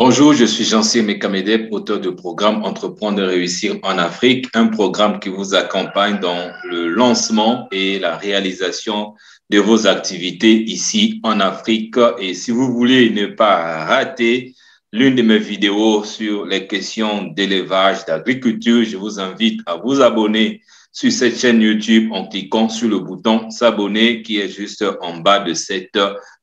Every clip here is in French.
Bonjour, je suis Jean-Cyr Mekamedeb, auteur du programme Entreprendre et réussir en Afrique, un programme qui vous accompagne dans le lancement et la réalisation de vos activités ici en Afrique. Et si vous voulez ne pas rater l'une de mes vidéos sur les questions d'élevage, d'agriculture, je vous invite à vous abonner sur cette chaîne YouTube en cliquant sur le bouton s'abonner qui est juste en bas de cette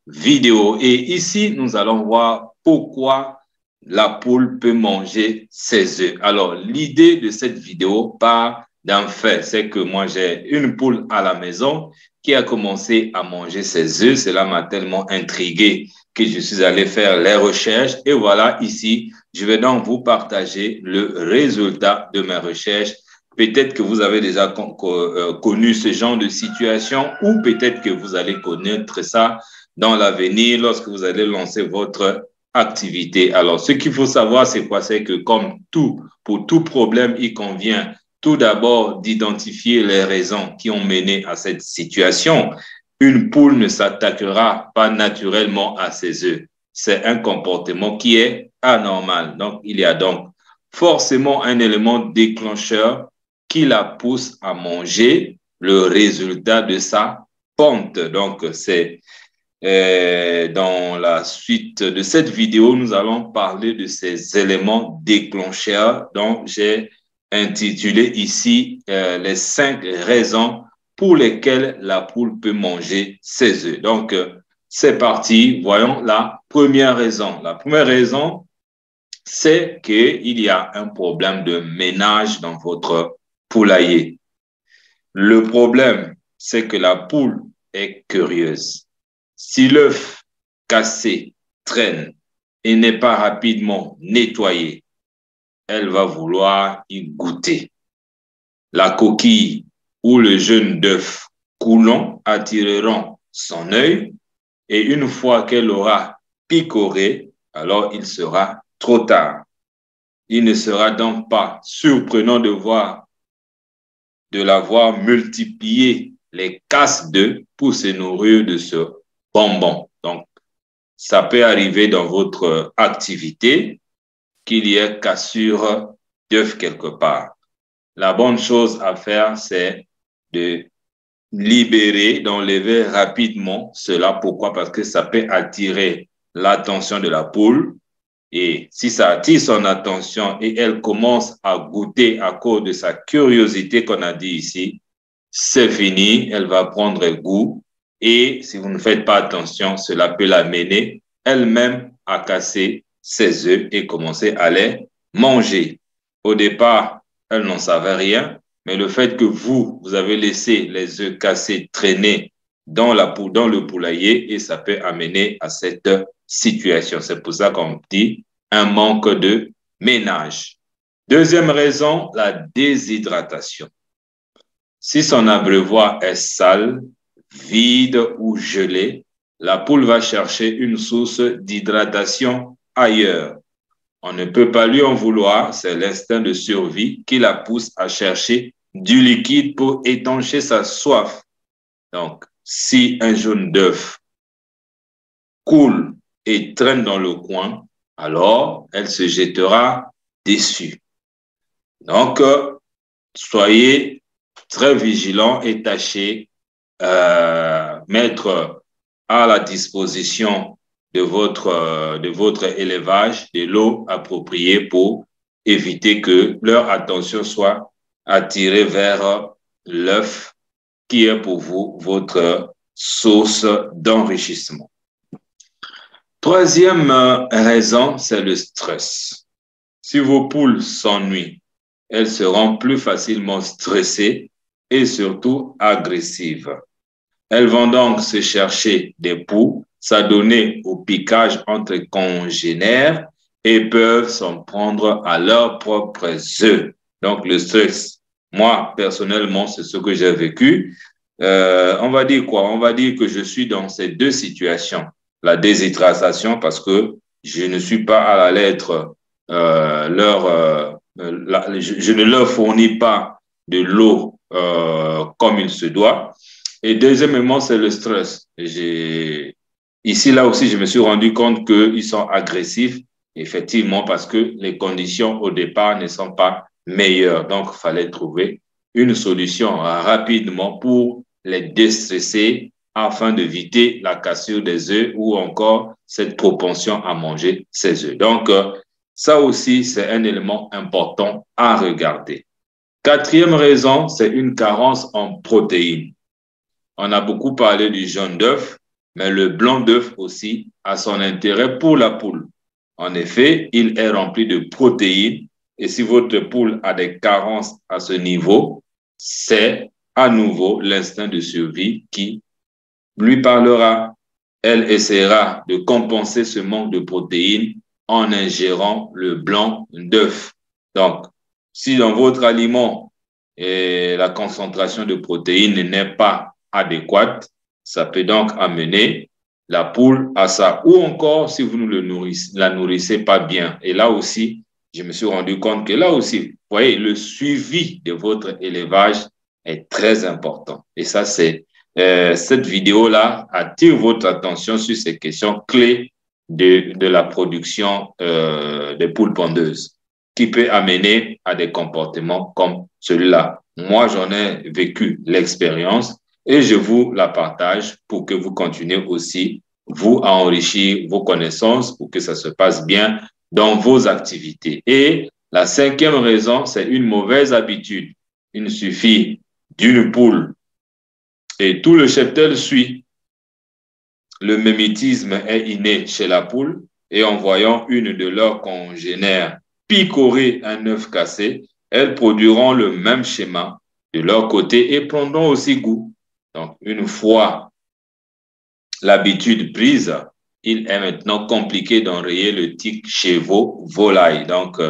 vidéo. Et ici, nous allons voir pourquoi la poule peut manger ses œufs. Alors, l'idée de cette vidéo part d'un fait, c'est que moi, j'ai une poule à la maison qui a commencé à manger ses œufs. Cela m'a tellement intrigué que je suis allé faire les recherches. Et voilà, ici, je vais donc vous partager le résultat de mes recherches. Peut-être que vous avez déjà connu ce genre de situation ou peut-être que vous allez connaître ça dans l'avenir lorsque vous allez lancer votre activité. Alors, ce qu'il faut savoir, c'est quoi? C'est que comme tout, pour tout problème, il convient tout d'abord d'identifier les raisons qui ont mené à cette situation. Une poule ne s'attaquera pas naturellement à ses œufs. C'est un comportement qui est anormal. Donc, il y a donc forcément un élément déclencheur qui la pousse à manger le résultat de sa ponte. Donc, c'est dans la suite de cette vidéo, nous allons parler de ces éléments déclencheurs dont j'ai intitulé ici les 5 raisons pour lesquelles la poule peut manger ses œufs. Donc, c'est parti. Voyons la première raison. La première raison, c'est qu'il y a un problème de ménage dans votre poulailler. Le problème, c'est que la poule est curieuse. Si l'œuf cassé traîne et n'est pas rapidement nettoyé, elle va vouloir y goûter. La coquille ou le jaune d'œuf coulant attireront son œil et une fois qu'elle aura picoré, alors il sera trop tard. Il ne sera donc pas surprenant de la voir multiplier les casses d'œufs pour se nourrir de ce bonbon. Donc, ça peut arriver dans votre activité qu'il y ait cassure d'œufs quelque part. La bonne chose à faire, c'est de libérer, d'enlever rapidement cela. Pourquoi? Parce que ça peut attirer l'attention de la poule. Et si ça attire son attention et elle commence à goûter à cause de sa curiosité qu'on a dit ici, c'est fini, elle va prendre goût. Et si vous ne faites pas attention, cela peut l'amener elle-même à casser ses œufs et commencer à les manger. Au départ, elle n'en savait rien, mais le fait que vous avez laissé les œufs cassés traîner dans le poulailler et ça peut amener à cette situation. C'est pour ça qu'on dit un manque de ménage. Deuxième raison, la déshydratation. Si son abreuvoir est sale, vide ou gelé, la poule va chercher une source d'hydratation ailleurs. On ne peut pas lui en vouloir, c'est l'instinct de survie qui la pousse à chercher du liquide pour étancher sa soif. Donc, si un jaune d'œuf coule et traîne dans le coin, alors elle se jettera dessus. Donc, soyez très vigilants et tâchez mettre à la disposition de votre élevage de l'eau appropriée pour éviter que leur attention soit attirée vers l'œuf qui est pour vous votre source d'enrichissement. Troisième raison, c'est le stress. Si vos poules s'ennuient, elles seront plus facilement stressées et surtout agressives. Elles vont donc se chercher des poux, s'adonner au piquage entre congénères et peuvent s'en prendre à leurs propres œufs. Donc le stress, moi personnellement, c'est ce que j'ai vécu. On va dire quoi? On va dire que je suis dans ces deux situations. La déshydratation parce que je ne suis pas à la lettre je ne leur fournis pas de l'eau comme il se doit. Et deuxièmement, c'est le stress. Ici, là aussi, je me suis rendu compte qu'ils sont agressifs, effectivement, parce que les conditions au départ ne sont pas meilleures. Donc, il fallait trouver une solution rapidement pour les déstresser afin d'éviter la cassure des œufs ou encore cette propension à manger ces œufs. Donc, ça aussi, c'est un élément important à regarder. Quatrième raison, c'est une carence en protéines. On a beaucoup parlé du jaune d'œuf, mais le blanc d'œuf aussi a son intérêt pour la poule. En effet, il est rempli de protéines et si votre poule a des carences à ce niveau, c'est à nouveau l'instinct de survie qui lui parlera. Elle essaiera de compenser ce manque de protéines en ingérant le blanc d'œuf. Donc, si dans votre aliment, la concentration de protéines n'est pas adéquate, ça peut donc amener la poule à ça. Ou encore, si vous ne la nourrissez pas bien. Et là aussi, je me suis rendu compte que là aussi, vous voyez, le suivi de votre élevage est très important. Et ça, c'est cette vidéo-là attire votre attention sur ces questions clés de la production des poules pondeuses qui peut amener à des comportements comme celui-là. Moi, j'en ai vécu l'expérience et je vous la partage pour que vous continuez aussi, vous, à enrichir vos connaissances pour que ça se passe bien dans vos activités. Et la cinquième raison, c'est une mauvaise habitude. Il suffit d'une poule et tout le cheptel suit. Le mimétisme est inné chez la poule et en voyant une de leurs congénères picorer un œuf cassé, elles produiront le même schéma de leur côté et prendront aussi goût. Donc, une fois l'habitude prise, il est maintenant compliqué d'enrayer le tic chez vos volailles. Donc,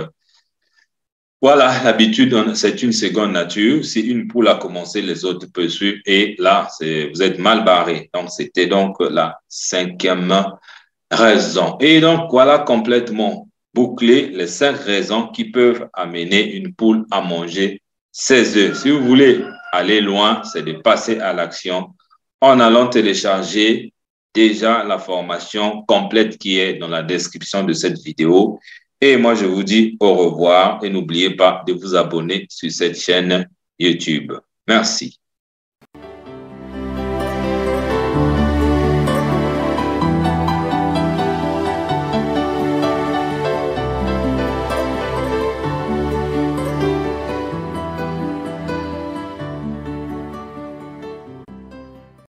voilà, l'habitude, c'est une seconde nature. Si une poule a commencé, les autres peuvent suivre. Et là, vous êtes mal barré. Donc, c'était donc la cinquième raison. Et donc, voilà complètement bouclé les 5 raisons qui peuvent amener une poule à manger ses œufs. Si vous voulez aller loin, c'est de passer à l'action en allant télécharger déjà la formation complète qui est dans la description de cette vidéo. Et moi, je vous dis au revoir et n'oubliez pas de vous abonner sur cette chaîne YouTube. Merci.